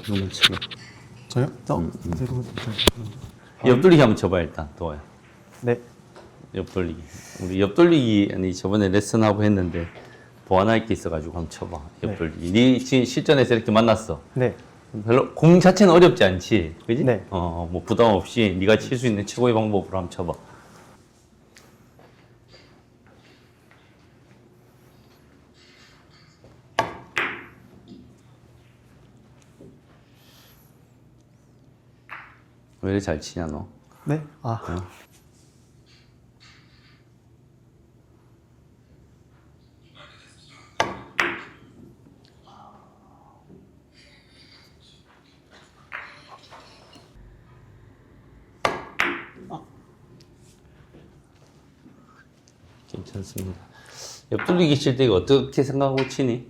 이거만 치고. 저요? 옆돌리기 한번 쳐봐 일단 도와요. 네. 옆돌리기. 우리 옆돌리기 아니 저번에 레슨하고 했는데 보완할 게 있어가지고 한번 쳐봐. 옆돌리기. 네 지금 실전에서 이렇게 만났어. 네. 별로 공 자체는 어렵지 않지, 그지? 네. 뭐 부담 없이 네가 칠 수 있는 최고의 방법으로 한번 쳐봐. 왜 이렇게 잘 치냐 너? 네. 아. 괜찮습니다. 옆돌리기 칠 때 이거 어떻게 생각하고 치니?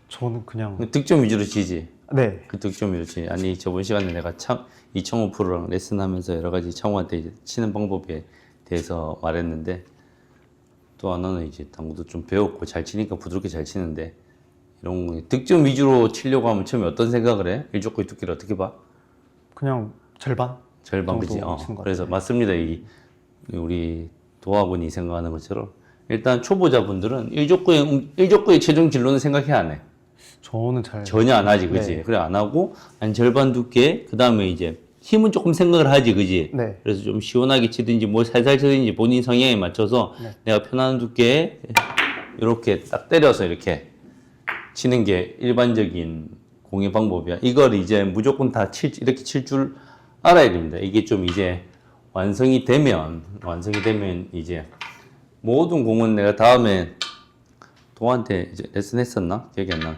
저는 그냥. 득점 위주로 치지. 네. 그 득점 위주로 치지. 아니 저번 시간에 내가 이창호 프로랑 레슨하면서 여러 가지 창호한테 이제 치는 방법에 대해서 말했는데 또 하나는 이제 당구도 좀 배웠고 잘 치니까 부드럽게 잘 치는데 이런 거 득점 위주로 치려고 하면 처음에 어떤 생각을 해? 일족구의 두께를 어떻게 봐? 그냥 절반? 절반 그지? 정도 치는 것 그래서 같아요. 맞습니다. 우리 도화분이 생각하는 것처럼 일단 초보자분들은 일족구의 최종 진로는 생각해 안 해. 저는 잘. 전혀 안 하지, 그지? 네. 그래 안 하고 한 절반 두께 그 다음에 이제 힘은 조금 생각을 하지, 그지? 네. 그래서 좀 시원하게 치든지 뭐 살살 치든지 본인 성향에 맞춰서 네. 내가 편한 두께에 이렇게 딱 때려서 이렇게 치는 게 일반적인 공의 방법이야. 이걸 이제 무조건 다 이렇게 칠 줄 알아야 됩니다. 이게 좀 이제 완성이 되면 이제 모든 공은 내가 다음에 도한테 이제 레슨 했었나? 기억이 안 나.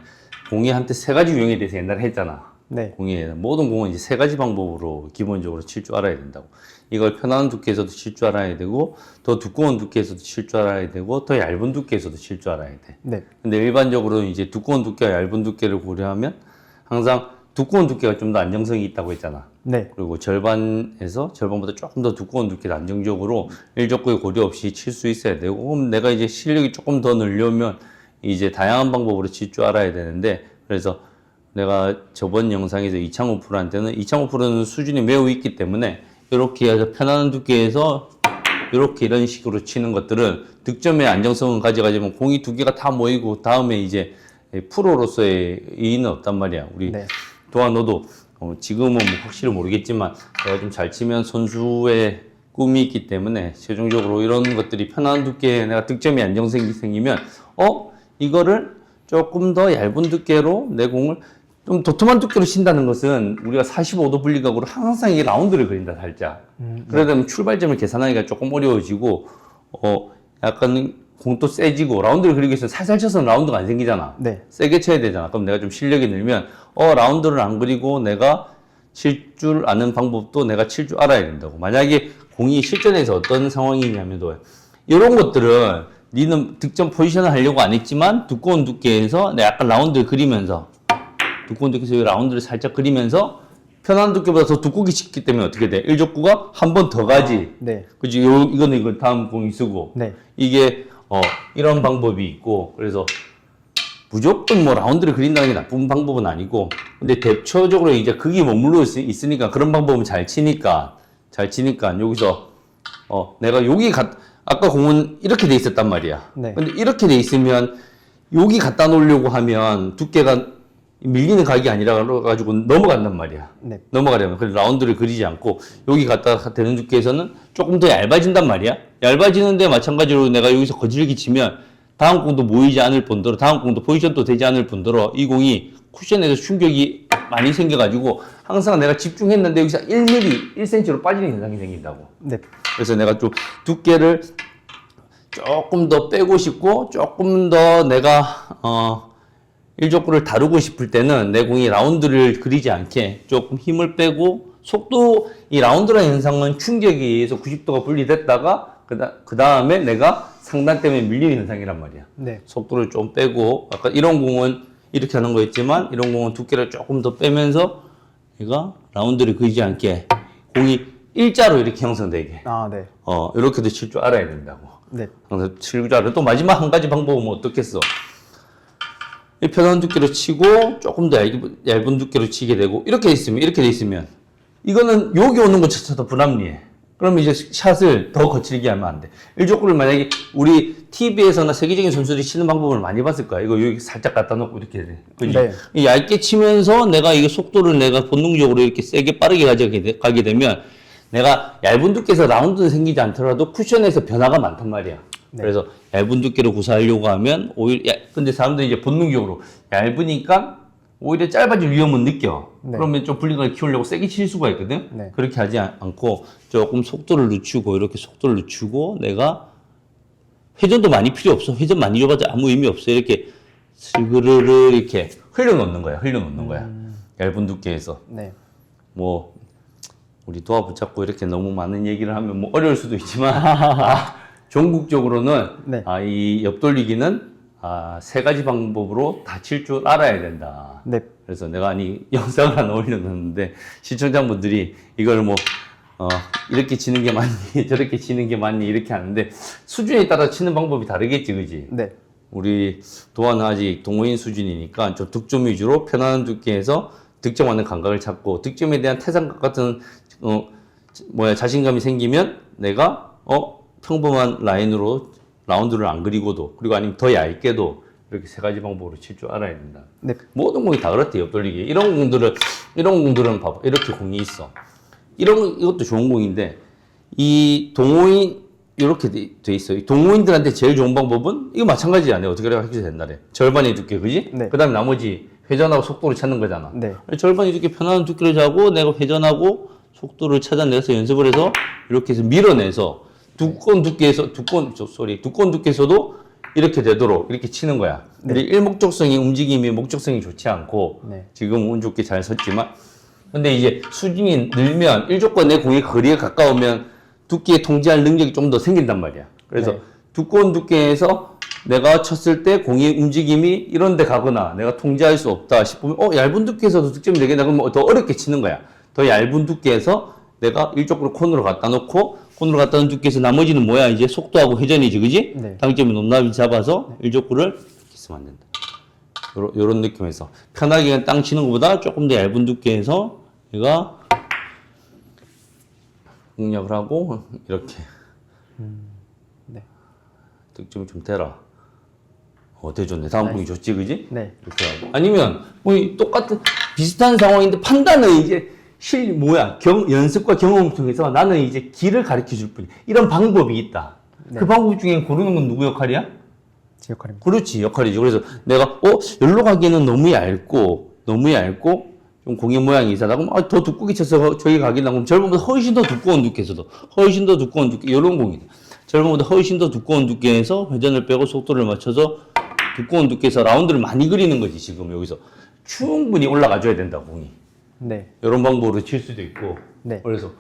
공이 한테 세 가지 유형에 대해서 옛날에 했잖아. 네. 공이 모든 공은 이제 세 가지 방법으로 기본적으로 칠 줄 알아야 된다고. 이걸 편한 두께에서도 칠 줄 알아야 되고, 더 두꺼운 두께에서도 칠 줄 알아야 되고, 더 얇은 두께에서도 칠 줄 알아야 돼. 네. 근데 일반적으로 이제 두꺼운 두께와 얇은 두께를 고려하면 항상 두꺼운 두께가 좀 더 안정성이 있다고 했잖아. 네. 그리고 절반보다 조금 더 두꺼운 두께를 안정적으로 일족구에 고려 없이 칠 수 있어야 되고, 그럼 내가 이제 실력이 조금 더 늘려면 이제 다양한 방법으로 칠 줄 알아야 되는데, 그래서 내가 저번 영상에서 이창호 프로한테는 이창호 프로는 수준이 매우 있기 때문에 이렇게 해서 편안한 두께에서 이렇게 이런 식으로 치는 것들은 득점의 안정성은 가져가지만 공이 두 개가 다 모이고 다음에 이제 프로로서의 의의는 없단 말이야. 우리 네. 도아 너도 지금은 뭐 확실히 모르겠지만 내가 좀 잘 치면 선수의 꿈이 있기 때문에 최종적으로 이런 것들이 편안한 두께에 내가 득점이 안정성이 생기면 이거를 조금 더 얇은 두께로 내 공을 좀 도톰한 두께로 친다는 것은 우리가 45도 분리각으로 항상 이게 라운드를 그린다 살짝. 그러다 보면 출발점을 계산하기가 조금 어려워지고 약간 공도 세지고 라운드를 그리기 위해서 살살 쳐서는 라운드가 안 생기잖아. 네. 세게 쳐야 되잖아. 그럼 내가 좀 실력이 늘면 라운드를 안 그리고 내가 칠 줄 아는 방법도 내가 칠 줄 알아야 된다고. 만약에 공이 실전에서 어떤 상황이냐면 이런 것들은 니는 득점 포지션을 하려고 안 했지만 두꺼운 두께에서 내가 약간 라운드를 그리면서 두꺼운 두께에서 라운드를 살짝 그리면서 편한 두께보다 더 두껍게 쳤기 때문에 어떻게 돼? 일족구가 한 번 더 가지. 네. 그치? 이거는 이거 다음 공이 쓰고. 네. 이게 이런 방법이 있고 그래서 무조건 뭐 라운드를 그린다는 게 나쁜 방법은 아니고 근데 대표적으로 이제 그게 머물러 있으니까 그런 방법은 잘 치니까 여기서 내가 아까 공은 이렇게 돼 있었단 말이야. 네. 근데 이렇게 돼 있으면 여기 갖다 놓으려고 하면 두께가 밀리는 각이 아니라 가지고 넘어간단 말이야. 네. 넘어가려면 그래서 라운드를 그리지 않고 여기 갖다 대는 두께에서는 조금 더 얇아진단 말이야. 얇아지는데 마찬가지로 내가 여기서 거칠게 치면 다음 공도 모이지 않을 뿐더러 다음 공도 포지션도 되지 않을 뿐더러 이 공이 쿠션에서 충격이 많이 생겨가지고 항상 내가 집중했는데 여기서 1mm, 1cm로 빠지는 현상이 생긴다고. 네. 그래서 내가 좀 두께를 조금 더 빼고 싶고 조금 더 내가 일족구를 다루고 싶을 때는 내 공이 라운드를 그리지 않게 조금 힘을 빼고 속도 이 라운드라는 현상은 충격에 의해서 90도가 분리됐다가 그 다음에 내가 상단 때문에 밀리는 현상이란 말이야. 네. 속도를 좀 빼고 아까 이런 공은 이렇게 하는 거였지만 이런 공은 두께를 조금 더 빼면서 얘가 라운드를 그리지 않게 공이 일자로 이렇게 형성되게 네. 이렇게도 칠 줄 알아야 된다고. 네. 항상 칠 줄 알아. 또 마지막 한 가지 방법은 뭐 어떻겠어? 이 편한 두께로 치고 조금 더 얇은 두께로 치게 되고 이렇게 돼 있으면 이거는 여기 오는 것조차도 불합리해. 그러면 이제 샷을 더 거칠게 하면 안 돼. 일족구를 만약에 우리 TV에서나 세계적인 선수들이 치는 방법을 많이 봤을 거야. 이거 여기 살짝 갖다 놓고 이렇게 돼. 그지? 네. 얇게 치면서 내가 이게 속도를 내가 본능적으로 이렇게 세게 빠르게 가게 되면 내가 얇은 두께에서 라운드는 생기지 않더라도 쿠션에서 변화가 많단 말이야. 네. 그래서 얇은 두께로 구사하려고 하면 오히려 근데 사람들이 이제 본능적으로 얇으니까 오히려 짧아질 위험은 느껴. 네. 그러면 좀 불리감을 키우려고 세게 칠 수가 있거든. 네. 그렇게 하지 않고 조금 속도를 늦추고 이렇게 속도를 늦추고 내가 회전도 많이 필요 없어. 회전 많이 줘봐도 아무 의미 없어. 이렇게 스그르르 이렇게 흘려놓는 거야. 얇은 두께에서. 네. 뭐 우리 도화 붙잡고 이렇게 너무 많은 얘기를 하면 뭐 어려울 수도 있지만 종국적으로는 네. 이 옆돌리기는 세 가지 방법으로 다 칠 줄 알아야 된다. 네. 그래서 내가 영상을 하나 올려놨는데 시청자분들이 이걸 뭐 이렇게 치는 게 맞니 저렇게 치는 게 맞니 이렇게 하는데 수준에 따라 치는 방법이 다르겠지, 그지? 네. 우리 도화는 아직 동호인 수준이니까 좀 득점 위주로 편안한 두께에서 득점하는 감각을 찾고 득점에 대한 태산각 같은 자신감이 생기면 내가 평범한 라인으로 라운드를 안 그리고도 그리고 아니면 더 얇게도 이렇게 세 가지 방법으로 칠 줄 알아야 된다. 네. 모든 공이 다 그렇대, 옆돌리기. 이런 공들은 봐봐. 이렇게 공이 있어. 이것도 좋은 공인데, 이 동호인, 이렇게 돼 있어. 이 동호인들한테 제일 좋은 방법은, 이거 마찬가지야. 내가 어떻게 해도 된다래. 절반의 두께, 그지? 네. 그 다음에 나머지 회전하고 속도를 찾는 거잖아. 네. 절반의 두께 편안한 두께를 잡고, 내가 회전하고 속도를 찾아내서 연습을 해서, 이렇게 해서 밀어내서, 두꺼운 두께에서도 이렇게 되도록 이렇게 치는 거야. 네. 우리 일목적성이 움직임이 목적성이 좋지 않고 네. 지금 운 좋게 잘 섰지만 근데 이제 수준이 늘면 일족과 내 공이 거리에 가까우면 두께에 통제할 능력이 좀 더 생긴단 말이야. 그래서 네. 두꺼운 두께에서 내가 쳤을 때 공의 움직임이 이런 데 가거나 내가 통제할 수 없다 싶으면 얇은 두께에서도 득점이 되겠다 그러면 더 어렵게 치는 거야. 더 얇은 두께에서 내가 일족으로 코너로 갖다 놓고 코너로 갖다 놓은 두께에서 나머지는 뭐야? 이제 속도하고 회전이지, 그지? 네. 당점이 높낮이 잡아서 일족구를 이렇게 쓰면 안 된다. 요런 느낌에서. 편하게 그냥 땅 치는 것보다 조금 더 얇은 두께에서 얘가 공략을 하고 이렇게. 네. 득점이 좀 되라. 대줬네. 다음 공이 좋지, 그지? 네. 이렇게 하고. 아니면 뭐 똑같은 비슷한 상황인데 판단은 이제 연습과 경험을 통해서 나는 이제 길을 가르쳐 줄 뿐이야. 이런 방법이 있다. 네. 그 방법 중에 고르는 건 누구 역할이야? 제 역할입니다. 그렇지, 역할이죠. 그래서 내가, 여기로 가기에는 너무 얇고, 좀 공의 모양이 이상하다. 그럼, 더 두껍게 쳐서 저기 가기는 그럼 절반보다 훨씬 더 두꺼운 두께에서도, 훨씬 더 두꺼운 두께, 이런 공이다. 절반보다 훨씬 더 두꺼운 두께에서 회전을 빼고 속도를 맞춰서 두꺼운 두께에서 라운드를 많이 그리는 거지, 지금 여기서. 충분히 올라가줘야 된다, 공이. 네. 이런 방법으로 칠 수도 있고. 네. 그래서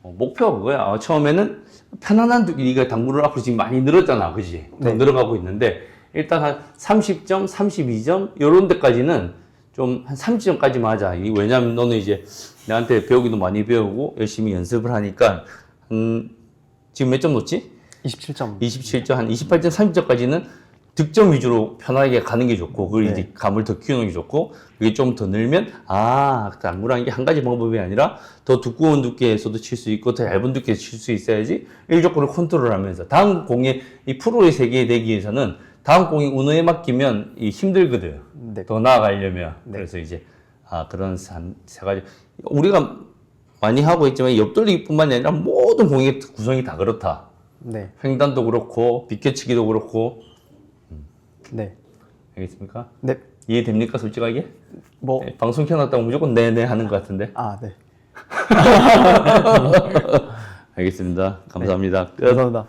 목표가 그거야. 처음에는 편안한 두께, 네가 당구를 앞으로 지금 많이 늘었잖아, 그지? 더 네. 늘어가고 있는데 일단 한 30점, 32점 이런 데까지는 좀 한 30점까지만 하자. 왜냐면 너는 이제 나한테 배우기도 많이 배우고 열심히 연습을 하니까 지금 몇 점 놓지? 27점. 27점, 한 28점, 30점까지는 득점 위주로 편하게 가는 게 좋고, 그걸 네. 이제 감을 더 키우는 게 좋고, 그게 좀 더 늘면, 당구라는 게 한 가지 방법이 아니라, 더 두꺼운 두께에서도 칠 수 있고, 더 얇은 두께에서 칠 수 있어야지, 일족구를 컨트롤 하면서, 다음 공에, 이 프로의 세계에 되기 위해서는, 다음 공이 운에 맡기면 힘들거든. 네. 더 나아가려면. 네. 그래서 이제, 그런 세 가지. 우리가 많이 하고 있지만, 옆돌리기뿐만이 아니라 모든 공의 구성이 다 그렇다. 네. 횡단도 그렇고, 비껴치기도 그렇고, 네. 알겠습니까? 네. 이해됩니까, 솔직하게? 뭐, 방송 켜놨다고 무조건 네네 하는 것 같은데. 네. 알겠습니다. 감사합니다. 끝. 감사합니다.